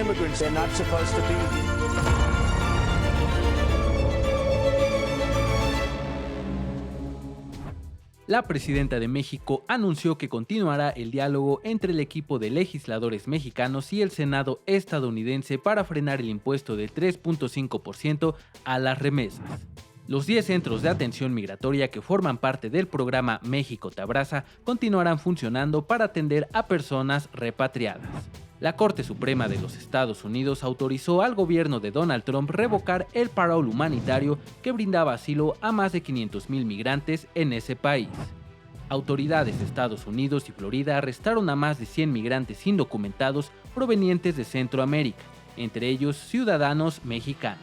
immigrants. They're not supposed to be here. La presidenta de México anunció que continuará el diálogo entre el equipo de legisladores mexicanos y el Senado estadounidense para frenar el impuesto del 3.5% a las remesas. Los 10 centros de atención migratoria que forman parte del programa México Te Abraza continuarán funcionando para atender a personas repatriadas. La Corte Suprema de los Estados Unidos autorizó al gobierno de Donald Trump revocar el parol humanitario que brindaba asilo a más de 500,000 migrantes en ese país. Autoridades de Estados Unidos y Florida arrestaron a más de 100 migrantes indocumentados provenientes de Centroamérica, entre ellos ciudadanos mexicanos.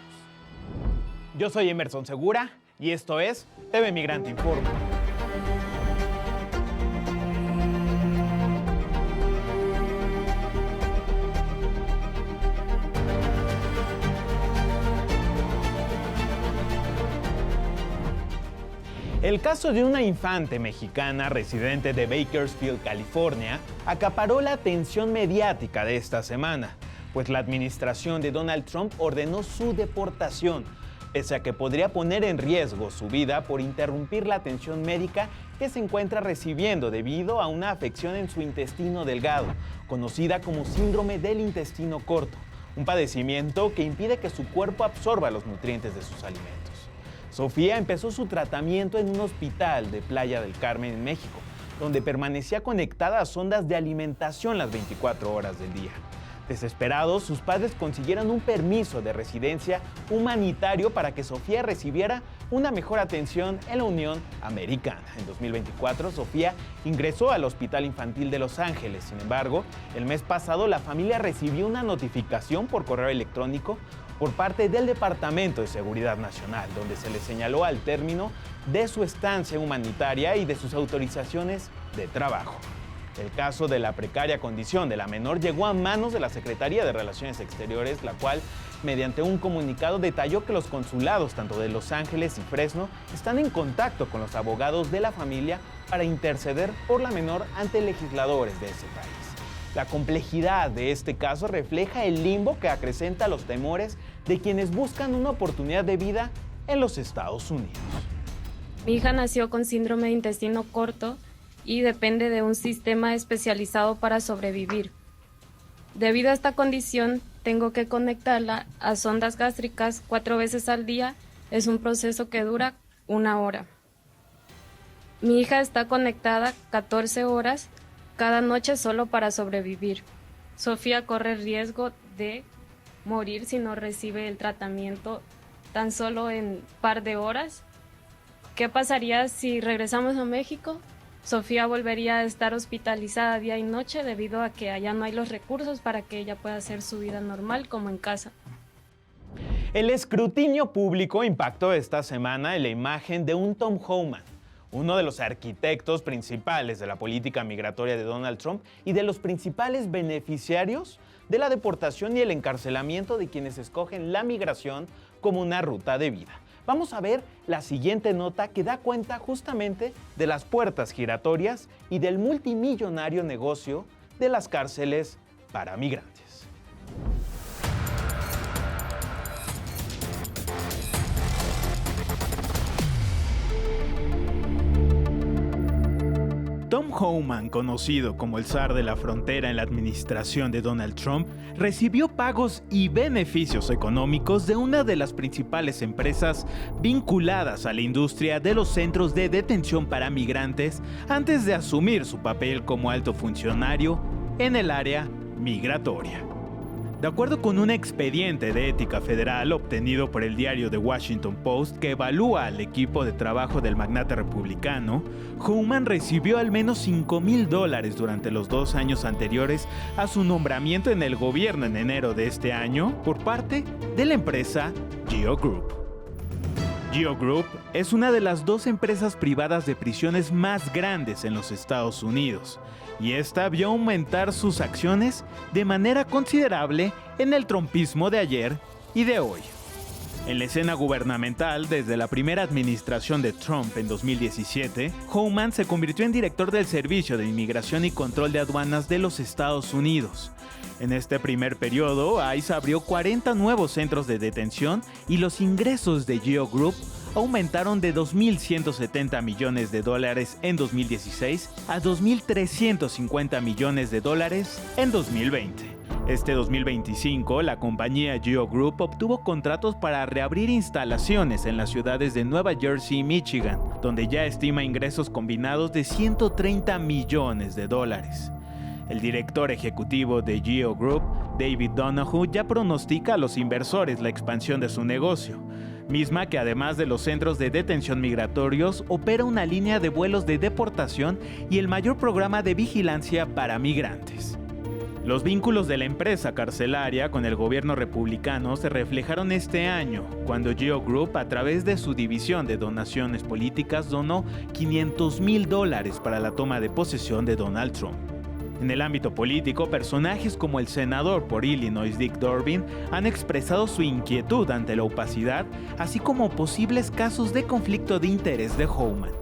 Yo soy Emerson Segura y esto es TV Migrante Informa. El caso de una infante mexicana residente de Bakersfield, California, acaparó la atención mediática de esta semana, pues la administración de Donald Trump ordenó su deportación, pese a que podría poner en riesgo su vida por interrumpir la atención médica que se encuentra recibiendo debido a una afección en su intestino delgado, conocida como síndrome del intestino corto, un padecimiento que impide que su cuerpo absorba los nutrientes de sus alimentos. Sofía empezó su tratamiento en un hospital de Playa del Carmen, en México, donde permanecía conectada a sondas de alimentación las 24 horas del día. Desesperados, sus padres consiguieron un permiso de residencia humanitario para que Sofía recibiera una mejor atención en la Unión Americana. En 2024, Sofía ingresó al Hospital Infantil de Los Ángeles. Sin embargo, el mes pasado la familia recibió una notificación por correo electrónico por parte del Departamento de Seguridad Nacional, donde se le señaló al término de su estancia humanitaria y de sus autorizaciones de trabajo. El caso de la precaria condición de la menor llegó a manos de la Secretaría de Relaciones Exteriores, la cual, mediante un comunicado, detalló que los consulados tanto de Los Ángeles y Fresno están en contacto con los abogados de la familia para interceder por la menor ante legisladores de ese país. La complejidad de este caso refleja el limbo que acrecenta los temores de quienes buscan una oportunidad de vida en los Estados Unidos. Mi hija nació con síndrome de intestino corto y depende de un sistema especializado para sobrevivir. Debido a esta condición, tengo que conectarla a sondas gástricas 4 veces al día. Es un proceso que dura 1 hora. Mi hija está conectada 14 horas cada noche solo para sobrevivir. Sofía corre riesgo de morir si no recibe el tratamiento tan solo en par de horas. ¿Qué pasaría si regresamos a México? Sofía volvería a estar hospitalizada día y noche debido a que allá no hay los recursos para que ella pueda hacer su vida normal como en casa. El escrutinio público impactó esta semana en la imagen de un Tom Homan, uno de los arquitectos principales de la política migratoria de Donald Trump y de los principales beneficiarios de la deportación y el encarcelamiento de quienes escogen la migración como una ruta de vida. Vamos a ver la siguiente nota que da cuenta justamente de las puertas giratorias y del multimillonario negocio de las cárceles para migrantes. Tom Homan, conocido como el zar de la frontera en la administración de Donald Trump, recibió pagos y beneficios económicos de una de las principales empresas vinculadas a la industria de los centros de detención para migrantes antes de asumir su papel como alto funcionario en el área migratoria. De acuerdo con un expediente de ética federal obtenido por el diario The Washington Post que evalúa al equipo de trabajo del magnate republicano, Homan recibió al menos $5,000 durante los 2 años anteriores a su nombramiento en el gobierno en enero de este año por parte de la empresa GEO Group. GEO Group es una de las 2 empresas privadas de prisiones más grandes en los Estados Unidos, y esta vio aumentar sus acciones de manera considerable en el trumpismo de ayer y de hoy. En la escena gubernamental, desde la primera administración de Trump en 2017, Homan se convirtió en director del Servicio de Inmigración y Control de Aduanas de los Estados Unidos. En este primer periodo, ICE abrió 40 nuevos centros de detención y los ingresos de GEO Group aumentaron de $2.170 millones en 2016 a $2.350 millones en 2020. Este 2025, la compañía GEO Group obtuvo contratos para reabrir instalaciones en las ciudades de Nueva Jersey y Michigan, donde ya estima ingresos combinados de $130 millones. El director ejecutivo de GEO Group, David Donahue, ya pronostica a los inversores la expansión de su negocio, misma que además de los centros de detención migratorios, opera una línea de vuelos de deportación y el mayor programa de vigilancia para migrantes. Los vínculos de la empresa carcelaria con el gobierno republicano se reflejaron este año, cuando GEO Group, a través de su división de donaciones políticas, donó $500,000 para la toma de posesión de Donald Trump. En el ámbito político, personajes como el senador por Illinois Dick Durbin han expresado su inquietud ante la opacidad, así como posibles casos de conflicto de interés de Homan.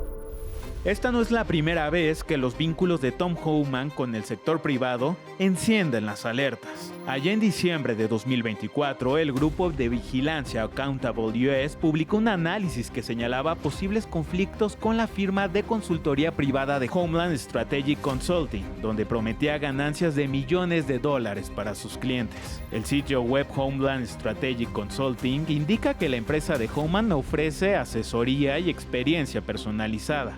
Esta no es la primera vez que los vínculos de Tom Homan con el sector privado encienden las alertas. Allá en diciembre de 2024, el grupo de vigilancia Accountable US publicó un análisis que señalaba posibles conflictos con la firma de consultoría privada de Homeland Strategic Consulting, donde prometía ganancias de millones de dólares para sus clientes. El sitio web Homeland Strategic Consulting indica que la empresa de Homan ofrece asesoría y experiencia personalizada,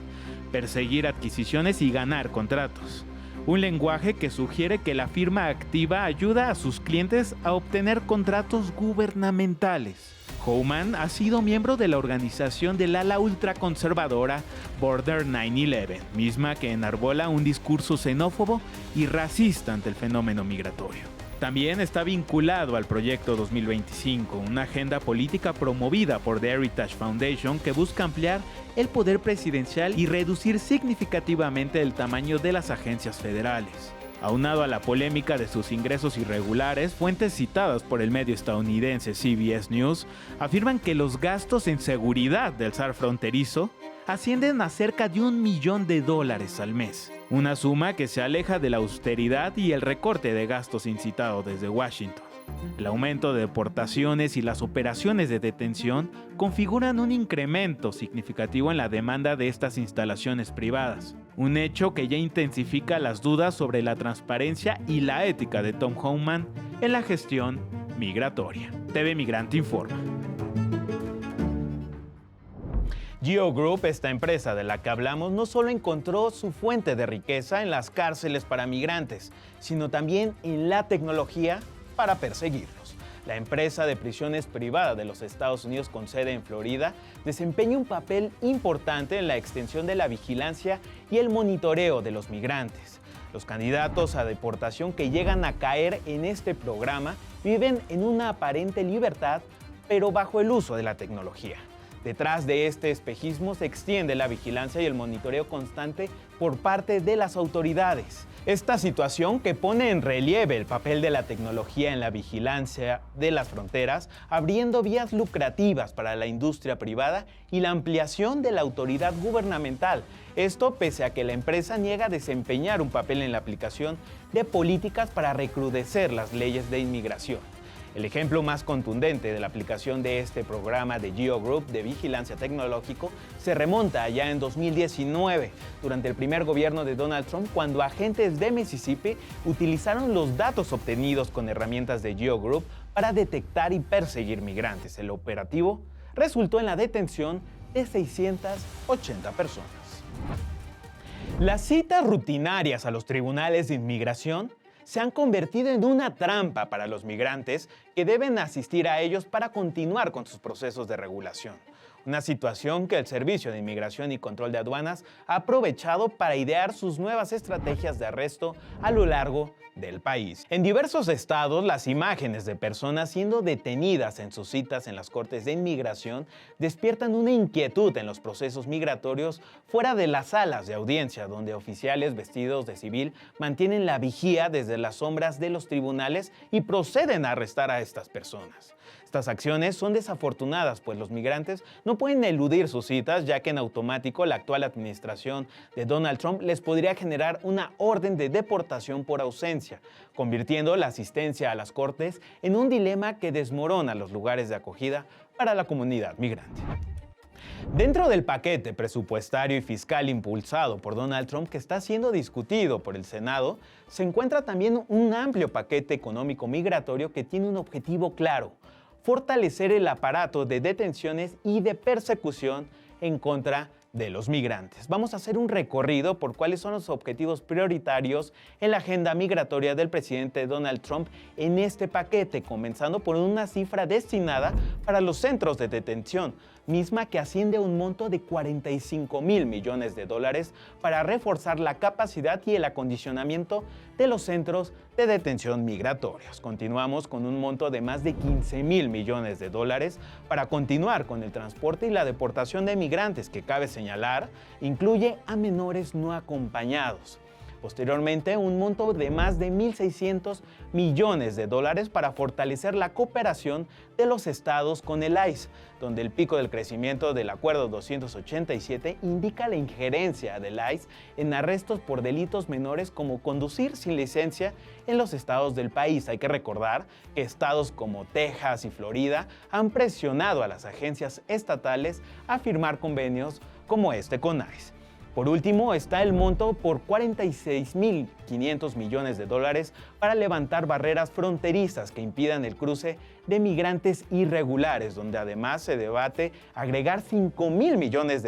perseguir adquisiciones y ganar contratos. Un lenguaje que sugiere que la firma activa ayuda a sus clientes a obtener contratos gubernamentales. Homan ha sido miembro de la organización del ala ultraconservadora Border 9/11, misma que enarbola un discurso xenófobo y racista ante el fenómeno migratorio. También está vinculado al Proyecto 2025, una agenda política promovida por The Heritage Foundation que busca ampliar el poder presidencial y reducir significativamente el tamaño de las agencias federales. Aunado a la polémica de sus ingresos irregulares, fuentes citadas por el medio estadounidense CBS News afirman que los gastos en seguridad del SAR fronterizo ascienden a cerca de $1 millón al mes, una suma que se aleja de la austeridad y el recorte de gastos incitado desde Washington. El aumento de deportaciones y las operaciones de detención configuran un incremento significativo en la demanda de estas instalaciones privadas, un hecho que ya intensifica las dudas sobre la transparencia y la ética de Tom Homan en la gestión migratoria. TV Migrante informa. GEO Group, esta empresa de la que hablamos, no solo encontró su fuente de riqueza en las cárceles para migrantes, sino también en la tecnología para perseguirlos. La empresa de prisiones privada de los Estados Unidos con sede en Florida desempeña un papel importante en la extensión de la vigilancia y el monitoreo de los migrantes. Los candidatos a deportación que llegan a caer en este programa viven en una aparente libertad, pero bajo el uso de la tecnología. Detrás de este espejismo se extiende la vigilancia y el monitoreo constante por parte de las autoridades. Esta situación, que pone en relieve el papel de la tecnología en la vigilancia de las fronteras, abriendo vías lucrativas para la industria privada y la ampliación de la autoridad gubernamental. Esto pese a que la empresa niega desempeñar un papel en la aplicación de políticas para recrudecer las leyes de inmigración. El ejemplo más contundente de la aplicación de este programa de GEO Group de vigilancia tecnológico se remonta allá en 2019, durante el primer gobierno de Donald Trump, cuando agentes de Mississippi utilizaron los datos obtenidos con herramientas de GEO Group para detectar y perseguir migrantes. El operativo resultó en la detención de 680 personas. Las citas rutinarias a los tribunales de inmigración se han convertido en una trampa para los migrantes que deben asistir a ellos para continuar con sus procesos de regulación. Una situación que el Servicio de Inmigración y Control de Aduanas ha aprovechado para idear sus nuevas estrategias de arresto a lo largo del país. En diversos estados, las imágenes de personas siendo detenidas en sus citas en las cortes de inmigración despiertan una inquietud en los procesos migratorios fuera de las salas de audiencia, donde oficiales vestidos de civil mantienen la vigía desde las sombras de los tribunales y proceden a arrestar a estas personas. Estas acciones son desafortunadas, pues los migrantes no pueden eludir sus citas, ya que en automático la actual administración de Donald Trump les podría generar una orden de deportación por ausencia, convirtiendo la asistencia a las cortes en un dilema que desmorona los lugares de acogida para la comunidad migrante. Dentro del paquete presupuestario y fiscal impulsado por Donald Trump, que está siendo discutido por el Senado, se encuentra también un amplio paquete económico migratorio que tiene un objetivo claro: fortalecer el aparato de detenciones y de persecución en contra de los migrantes. Vamos a hacer un recorrido por cuáles son los objetivos prioritarios en la agenda migratoria del presidente Donald Trump en este paquete, comenzando por una cifra destinada para los centros de detención, misma que asciende a un monto de $45,000 millones para reforzar la capacidad y el acondicionamiento de los centros de detención migratorios. Continuamos con un monto de más de $15,000 millones para continuar con el transporte y la deportación de migrantes, que cabe señalar, incluye a menores no acompañados. Posteriormente, un monto de más de $1,600 millones para fortalecer la cooperación de los estados con el ICE, donde el pico del crecimiento del Acuerdo 287 indica la injerencia del ICE en arrestos por delitos menores como conducir sin licencia en los estados del país. Hay que recordar que estados como Texas y Florida han presionado a las agencias estatales a firmar convenios como este con ICE. Por último, está el monto por $46,500 millones para levantar barreras fronterizas que impidan el cruce de migrantes irregulares, donde además se debate agregar $5,000 millones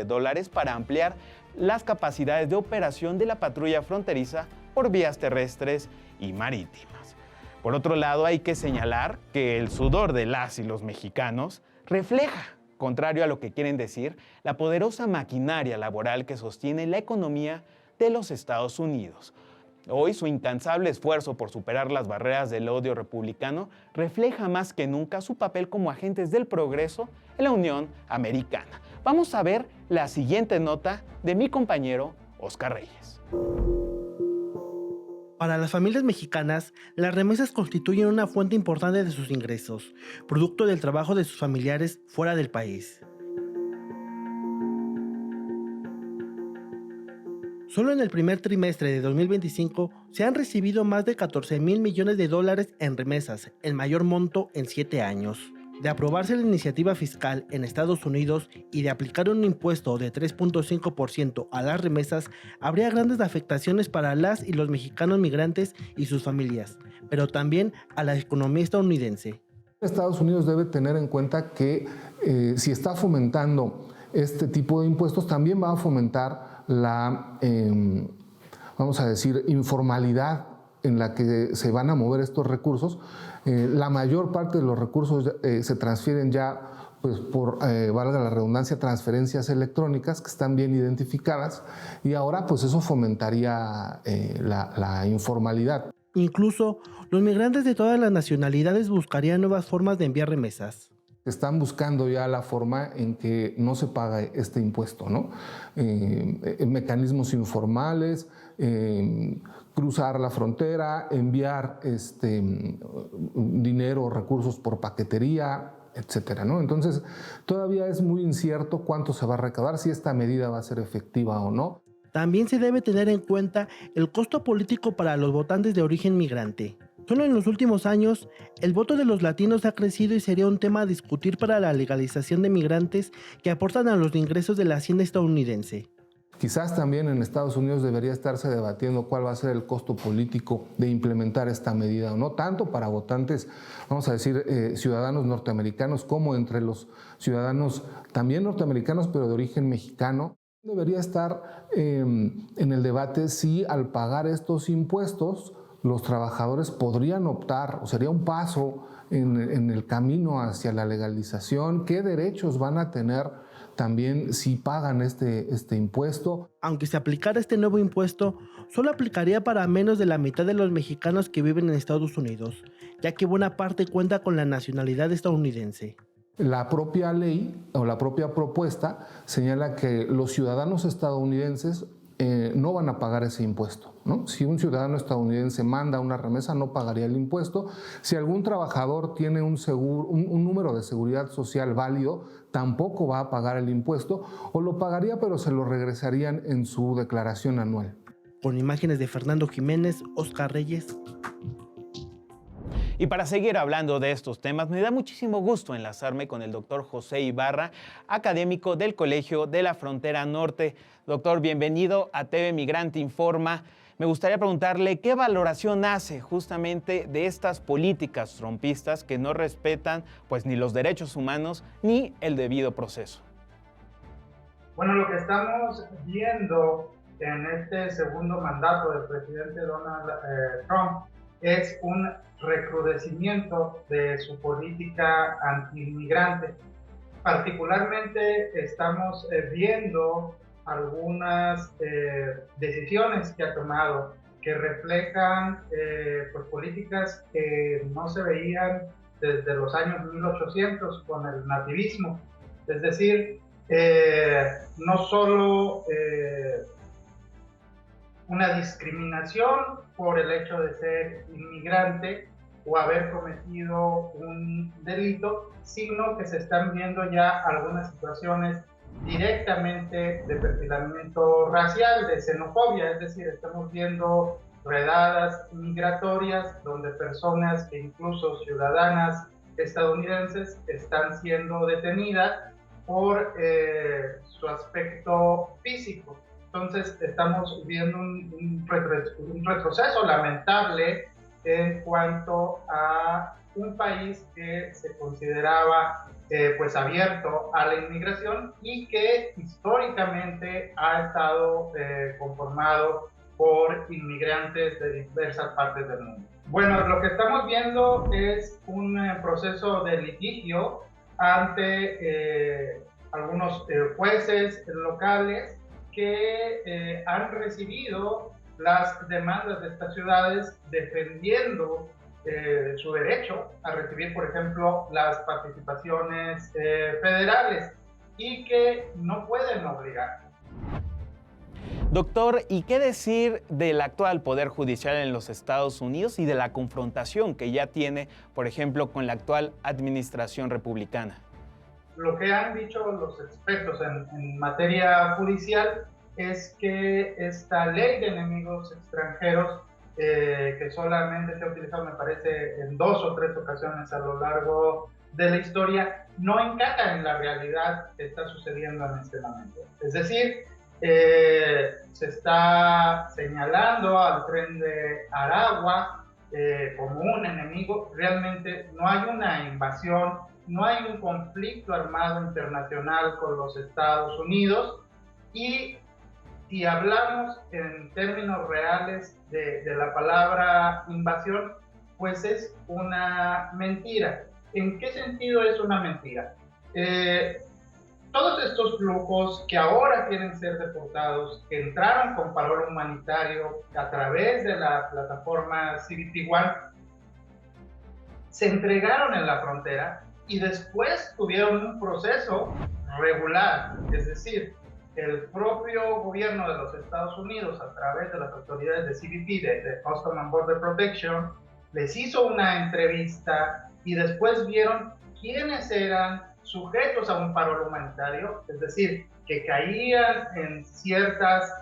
para ampliar las capacidades de operación de la patrulla fronteriza por vías terrestres y marítimas. Por otro lado, hay que señalar que el sudor de las y los mexicanos refleja, contrario a lo que quieren decir, la poderosa maquinaria laboral que sostiene la economía de los Estados Unidos. Hoy, su incansable esfuerzo por superar las barreras del odio republicano refleja más que nunca su papel como agentes del progreso en la Unión Americana. Vamos a ver la siguiente nota de mi compañero Oscar Reyes. Para las familias mexicanas, las remesas constituyen una fuente importante de sus ingresos, producto del trabajo de sus familiares fuera del país. Solo en el primer trimestre de 2025 se han recibido más de $14,000 millones en remesas, el mayor monto en 7 años. De aprobarse la iniciativa fiscal en Estados Unidos y de aplicar un impuesto de 3.5% a las remesas, habría grandes afectaciones para las y los mexicanos migrantes y sus familias, pero también a la economía estadounidense. Estados Unidos debe tener en cuenta que si está fomentando este tipo de impuestos, también va a fomentar la, vamos a decir, informalidad en la que se van a mover estos recursos. La mayor parte de los recursos se transfieren ya, pues por, valga la redundancia, transferencias electrónicas que están bien identificadas, y ahora pues eso fomentaría la informalidad. Incluso los migrantes de todas las nacionalidades buscarían nuevas formas de enviar remesas. Están buscando ya la forma en que no se paga este impuesto, ¿no? Mecanismos informales, cruzar la frontera, enviar dinero o recursos por paquetería, etcétera, ¿no? Entonces, todavía es muy incierto cuánto se va a recaudar, si esta medida va a ser efectiva o no. También se debe tener en cuenta el costo político para los votantes de origen migrante. Solo en los últimos años, el voto de los latinos ha crecido y sería un tema a discutir para la legalización de migrantes que aportan a los ingresos de la hacienda estadounidense. Quizás también en Estados Unidos debería estarse debatiendo cuál va a ser el costo político de implementar esta medida o no, tanto para votantes, vamos a decir, ciudadanos norteamericanos, como entre los ciudadanos también norteamericanos, pero de origen mexicano. Debería estar en el debate si al pagar estos impuestos los trabajadores podrían optar, o sería un paso en el camino hacia la legalización, qué derechos van a tener también si pagan este impuesto. Aunque se aplicara este nuevo impuesto, solo aplicaría para menos de la mitad de los mexicanos que viven en Estados Unidos, ya que buena parte cuenta con la nacionalidad estadounidense. La propia ley o la propia propuesta señala que los ciudadanos estadounidenses no van a pagar ese impuesto, ¿no? Si un ciudadano estadounidense manda una remesa, no pagaría el impuesto. Si algún trabajador tiene un número de seguridad social válido, tampoco va a pagar el impuesto, o lo pagaría, pero se lo regresarían en su declaración anual. Con imágenes de Fernando Jiménez, Oscar Reyes. Y para seguir hablando de estos temas, me da muchísimo gusto enlazarme con el doctor José Ibarra, académico del Colegio de la Frontera Norte. Doctor, bienvenido a TV Migrante Informa. Me gustaría preguntarle qué valoración hace justamente de estas políticas trumpistas que no respetan pues ni los derechos humanos ni el debido proceso. Bueno, lo que estamos viendo en este segundo mandato del presidente Donald Trump es un recrudecimiento de su política anti-inmigrante. Particularmente estamos viendo algunas decisiones que ha tomado que reflejan pues, políticas que no se veían desde los años 1800 con el nativismo. Es decir, no solo una discriminación por el hecho de ser inmigrante o haber cometido un delito, sino que se están viendo ya algunas situaciones directamente de perfilamiento racial, de xenofobia, es decir, estamos viendo redadas migratorias donde personas que incluso ciudadanas estadounidenses están siendo detenidas por su aspecto físico. Entonces estamos viendo un retroceso lamentable en cuanto a un país que se consideraba pues abierto a la inmigración y que históricamente ha estado conformado por inmigrantes de diversas partes del mundo. Bueno, lo que estamos viendo es un proceso de litigio ante algunos jueces locales que han recibido las demandas de estas ciudades defendiendo su derecho a recibir, por ejemplo, las participaciones federales y que no pueden obligar. Doctor, ¿y qué decir del actual Poder Judicial en los Estados Unidos y de la confrontación que ya tiene, por ejemplo, con la actual administración republicana? Lo que han dicho los expertos en materia judicial es que esta ley de enemigos extranjeros, que solamente se ha utilizado, me parece, en 2 o 3 ocasiones a lo largo de la historia, no encaja en la realidad que está sucediendo en este momento. Es decir, se está señalando al Tren de Aragua como un enemigo. Realmente no hay una invasión, no hay un conflicto armado internacional con los Estados Unidos, y si hablamos en términos reales de la palabra invasión, pues es una mentira. ¿En qué sentido es una mentira? Todos estos flujos que ahora quieren ser deportados, que entraron con parol humanitario a través de la plataforma CBP One, se entregaron en la frontera y después tuvieron un proceso regular, es decir, el propio gobierno de los Estados Unidos, a través de las autoridades de CBP, de Customs and Border Protection, les hizo una entrevista y después vieron quiénes eran sujetos a un parol humanitario, es decir, que caían en ciertas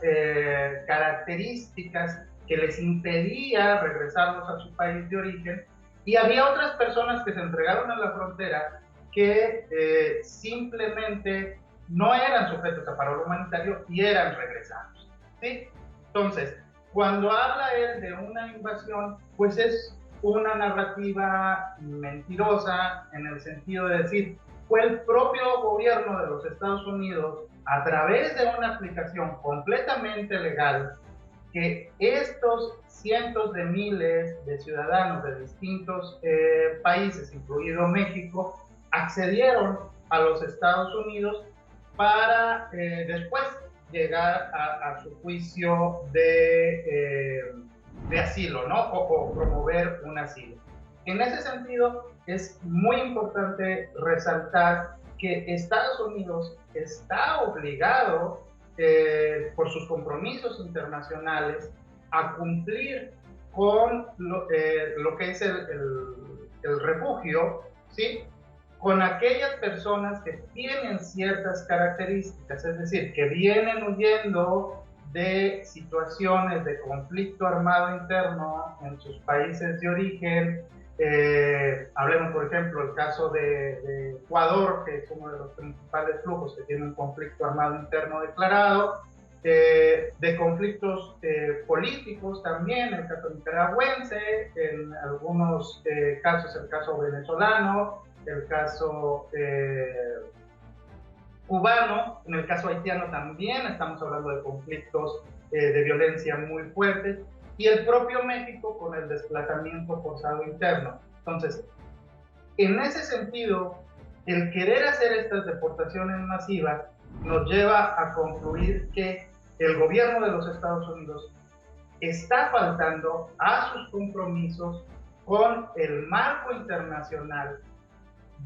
características que les impedía regresarlos a su país de origen, y había otras personas que se entregaron a la frontera que simplemente no eran sujetos a parol humanitario y eran regresados, ¿sí? Entonces, cuando habla él de una invasión, pues es una narrativa mentirosa en el sentido de decir, fue el propio gobierno de los Estados Unidos, a través de una aplicación completamente legal, que estos cientos de miles de ciudadanos de distintos países, incluido México, accedieron a los Estados Unidos para después llegar a su juicio de asilo, ¿no? O promover un asilo. En ese sentido, es muy importante resaltar que Estados Unidos está obligado por sus compromisos internacionales, a cumplir con lo que es el refugio, ¿sí? Con aquellas personas que tienen ciertas características, es decir, que vienen huyendo de situaciones de conflicto armado interno en sus países de origen. Hablemos, por ejemplo, el caso de Ecuador, que es uno de los principales flujos que tiene un conflicto armado interno declarado, de conflictos políticos también, el caso nicaragüense, en algunos casos el caso venezolano, el caso cubano, en el caso haitiano también estamos hablando de conflictos de violencia muy fuertes, y el propio México con el desplazamiento forzado interno. Entonces, en ese sentido, el querer hacer estas deportaciones masivas nos lleva a concluir que el gobierno de los Estados Unidos está faltando a sus compromisos con el marco internacional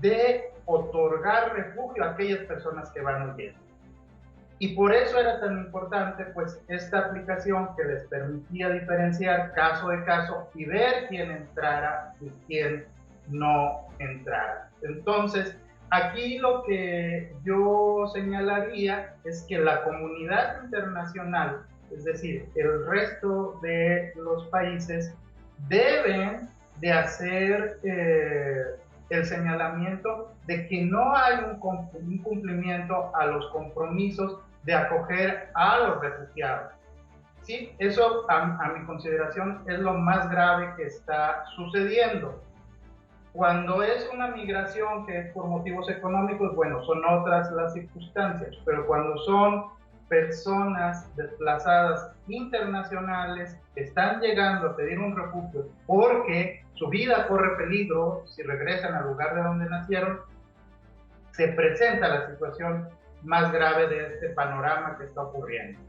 de otorgar refugio a aquellas personas que van huyendo. Y por eso era tan importante pues esta aplicación que les permitía diferenciar caso de caso y ver quién entrara y quién no entrara. Entonces, aquí lo que yo señalaría es que la comunidad internacional, es decir, el resto de los países, deben de hacer el señalamiento de que no hay un cumplimiento a los compromisos de acoger a los refugiados. ¿Sí? Eso, a mi consideración, es lo más grave que está sucediendo. Cuando es una migración que es por motivos económicos, bueno, son otras las circunstancias, pero cuando son personas desplazadas internacionales que están llegando a pedir un refugio porque su vida corre peligro si regresan al lugar de donde nacieron, se presenta la situación más grave de este panorama que está ocurriendo.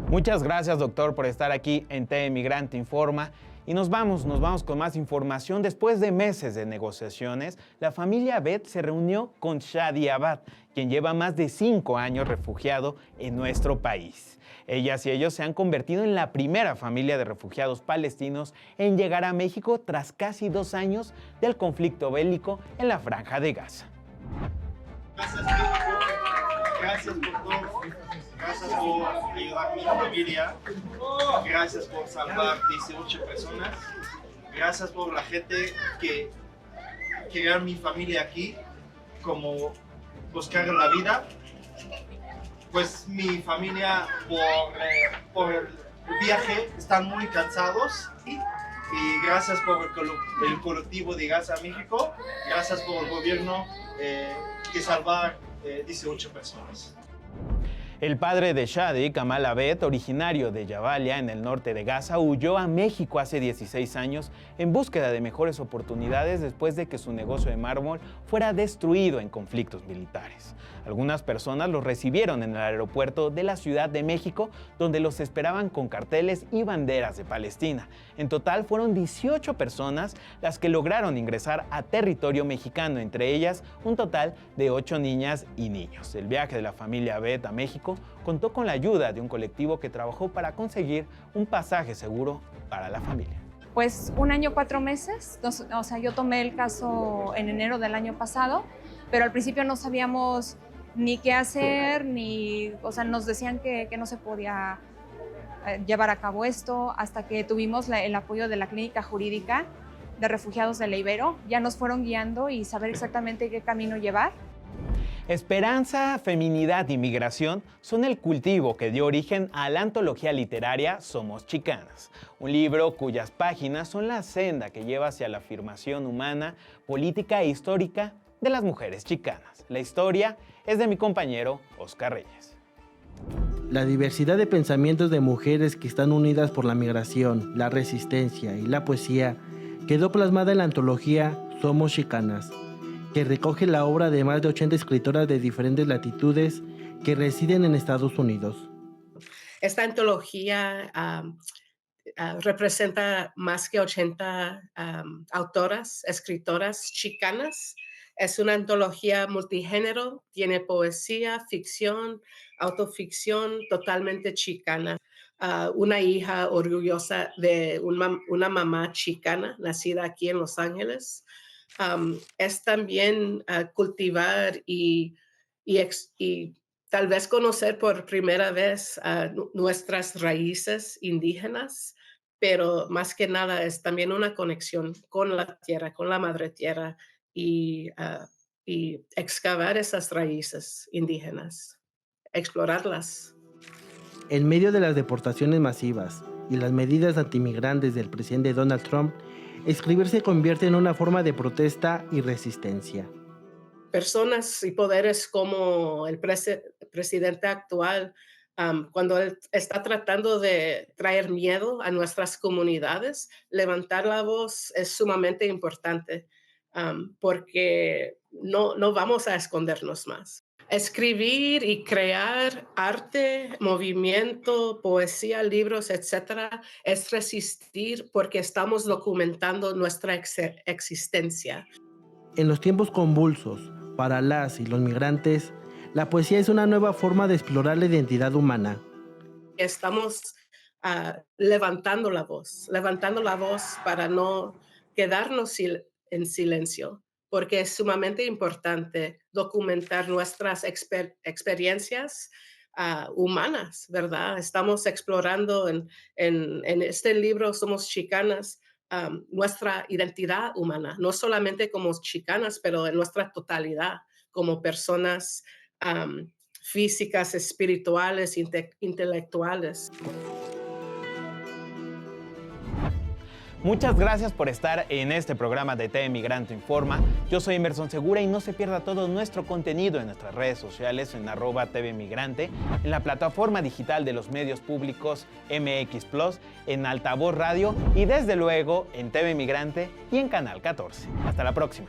Muchas gracias, doctor, por estar aquí en TV Migrante Informa. Y nos vamos con más información. Después de meses de negociaciones, la familia Abed se reunió con Shadi Abad, quien lleva más de 5 años refugiado en nuestro país. Ellas y ellos se han convertido en la primera familia de refugiados palestinos en llegar a México tras casi 2 años del conflicto bélico en la Franja de Gaza. Gracias, México. Gracias por todo. Gracias por ayudar a mi familia. Gracias por salvar 18 personas. Gracias por la gente que crear mi familia aquí, como buscar la vida. Pues mi familia por el viaje están muy cansados. Y gracias por el colectivo de Gaza México. Gracias por el gobierno que salvar 18 personas. El padre de Shadi, Kamal Abed, originario de Jabalia, en el norte de Gaza, huyó a México hace 16 años en búsqueda de mejores oportunidades después de que su negocio de mármol fuera destruido en conflictos militares. Algunas personas los recibieron en el aeropuerto de la Ciudad de México, donde los esperaban con carteles y banderas de Palestina. En total fueron 18 personas las que lograron ingresar a territorio mexicano, entre ellas un total de 8 niñas y niños. El viaje de la familia Abed a México contó con la ayuda de un colectivo que trabajó para conseguir un pasaje seguro para la familia. Pues 1 año 4 meses, yo tomé el caso en enero del año pasado, pero al principio no sabíamos ni qué hacer, nos decían que no se podía llevar a cabo esto, hasta que tuvimos el apoyo de la Clínica Jurídica de Refugiados de La Ibero. Ya nos fueron guiando y saber exactamente qué camino llevar. Esperanza, feminidad y migración son el cultivo que dio origen a la antología literaria Somos Chicanas, un libro cuyas páginas son la senda que lleva hacia la afirmación humana, política e histórica de las mujeres chicanas. La historia es de mi compañero Oscar Reyes. La diversidad de pensamientos de mujeres que están unidas por la migración, la resistencia y la poesía quedó plasmada en la antología Somos Chicanas, que recoge la obra de más de 80 escritoras de diferentes latitudes que residen en Estados Unidos. Esta antología representa más que 80 autoras, escritoras chicanas Es una antología multigénero, tiene poesía, ficción, autoficción, totalmente chicana. Una hija orgullosa de una mamá chicana, nacida aquí en Los Ángeles. Es también cultivar y tal vez conocer por primera vez nuestras raíces indígenas, pero más que nada es también una conexión con la tierra, con la madre tierra y excavar esas raíces indígenas, explorarlas. En medio de las deportaciones masivas y las medidas antimigrantes del presidente Donald Trump, escribir se convierte en una forma de protesta y resistencia. Personas y poderes como el presidente actual, cuando él está tratando de traer miedo a nuestras comunidades, levantar la voz es sumamente importante, porque no vamos a escondernos más. Escribir y crear arte, movimiento, poesía, libros, etcétera, es resistir porque estamos documentando nuestra existencia. En los tiempos convulsos, para las y los migrantes, la poesía es una nueva forma de explorar la identidad humana. Estamos levantando la voz para no quedarnos en silencio, porque es sumamente importante documentar nuestras experiencias humanas, ¿verdad? Estamos explorando en este libro, Somos Chicanas, nuestra identidad humana, no solamente como chicanas, pero en nuestra totalidad, como personas físicas, espirituales, intelectuales. Muchas gracias por estar en este programa de TV Migrante Informa. Yo soy Emerson Segura y no se pierda todo nuestro contenido en nuestras redes sociales en @tvmigrante, en la plataforma digital de los medios públicos MX Plus, en Altavoz Radio y desde luego en TV Migrante y en Canal 14. Hasta la próxima.